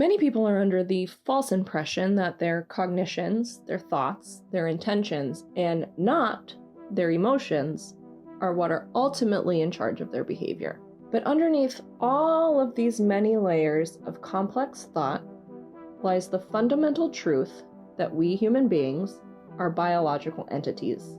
Many people are under the false impression that their cognitions, their thoughts, their intentions, and not their emotions are what are ultimately in charge of their behavior. But underneath all of these many layers of complex thought lies the fundamental truth that we human beings are biological entities.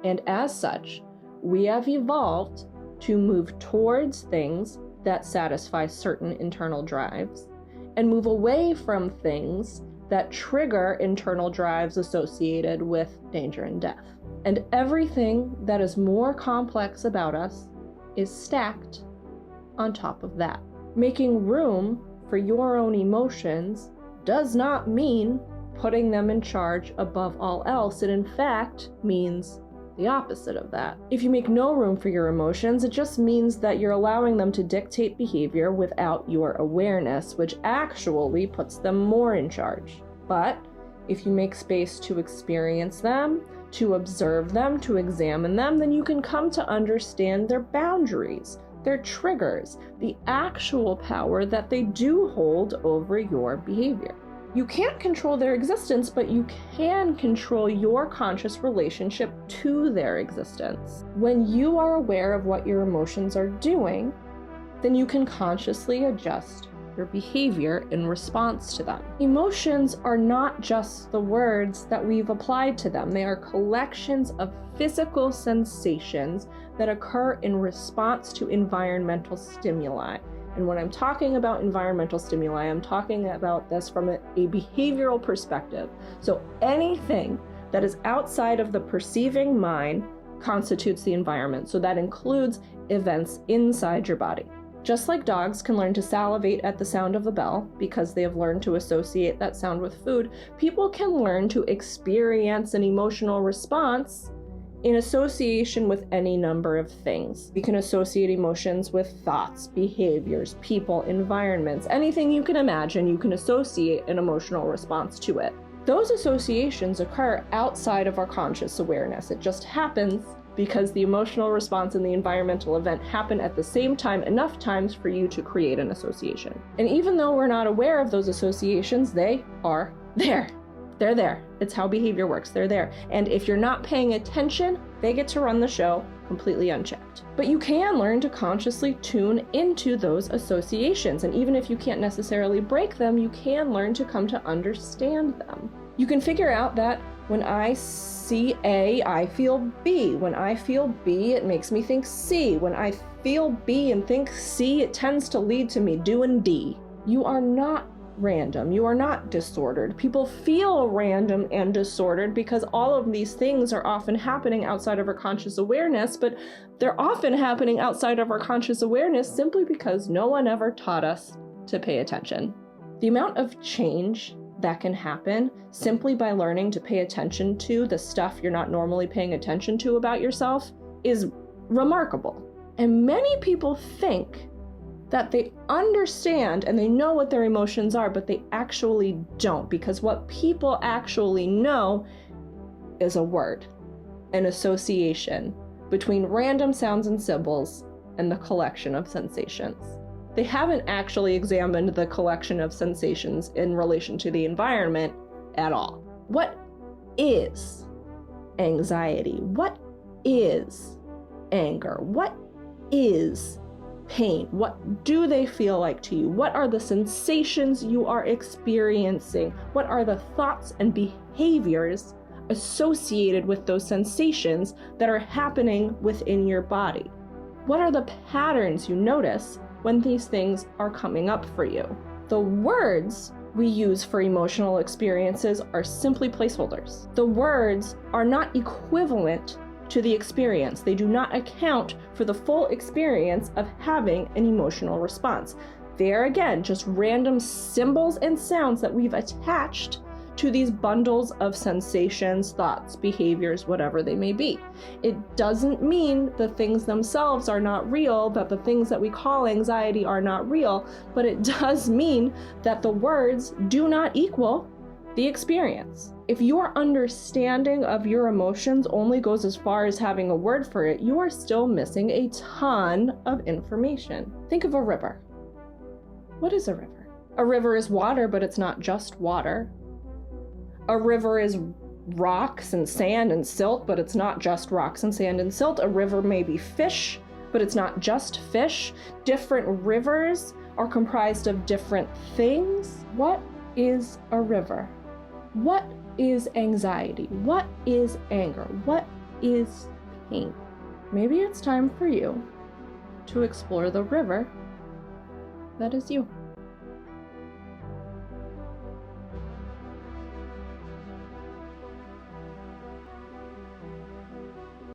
And as such, we have evolved to move towards things that satisfy certain internal drives and move away from things that trigger internal drives associated with danger and death. And everything that is more complex about us is stacked on top of that. Making room for your own emotions does not mean putting them in charge above all else. It in fact means the opposite of that. If you make no room for your emotions, it just means that you're allowing them to dictate behavior without your awareness, which actually puts them more in charge. But if you make space to experience them, to observe them, to examine them, then you can come to understand their boundaries, their triggers, the actual power that they do hold over your behavior. You can't control their existence, but you can control your conscious relationship to their existence. When you are aware of what your emotions are doing, then you can consciously adjust your behavior in response to them. Emotions are not just the words that we've applied to them. They are collections of physical sensations that occur in response to environmental stimuli. And when I'm talking about environmental stimuli, I'm talking about this from a behavioral perspective. So anything that is outside of the perceiving mind constitutes the environment. So that includes events inside your body. Just like dogs can learn to salivate at the sound of a bell because they have learned to associate that sound with food, people can learn to experience an emotional response in association with any number of things. You can associate emotions with thoughts, behaviors, people, environments, anything you can imagine, you can associate an emotional response to it. Those associations occur outside of our conscious awareness. It just happens because the emotional response and the environmental event happen at the same time enough times for you to create an association. And even though we're not aware of those associations, they are there. They're there. It's how behavior works. They're there. And if you're not paying attention, they get to run the show completely unchecked. But you can learn to consciously tune into those associations. And even if you can't necessarily break them, you can learn to come to understand them. You can figure out that when I see A, I feel B. When I feel B, it makes me think C. When I feel B and think C, it tends to lead to me doing D. You are not random. You are not disordered. People feel random and disordered because all of these things are often happening outside of our conscious awareness, but they're often happening outside of our conscious awareness simply because no one ever taught us to pay attention. The amount of change that can happen simply by learning to pay attention to the stuff you're not normally paying attention to about yourself is remarkable. And many people think that they understand and they know what their emotions are, but they actually don't, because what people actually know is a word, an association between random sounds and symbols and the collection of sensations. They haven't actually examined the collection of sensations in relation to the environment at all. What is anxiety? What is anger? What is pain? What do they feel like to you? What are the sensations you are experiencing? What are the thoughts and behaviors associated with those sensations that are happening within your body? What are the patterns you notice when these things are coming up for you? The words we use for emotional experiences are simply placeholders. The words are not equivalent to the experience. They do not account for the full experience of having an emotional response. They are, again, just random symbols and sounds that we've attached to these bundles of sensations, thoughts, behaviors, whatever they may be. It doesn't mean the things themselves are not real, that the things that we call anxiety are not real, but it does mean that the words do not equal the experience. If your understanding of your emotions only goes as far as having a word for it, you are still missing a ton of information. Think of a river. What is a river? A river is water, but it's not just water. A river is rocks and sand and silt, but it's not just rocks and sand and silt. A river may be fish, but it's not just fish. Different rivers are comprised of different things. What is a river? What is anxiety? What is anger? What is pain? Maybe it's time for you to explore the river that is you.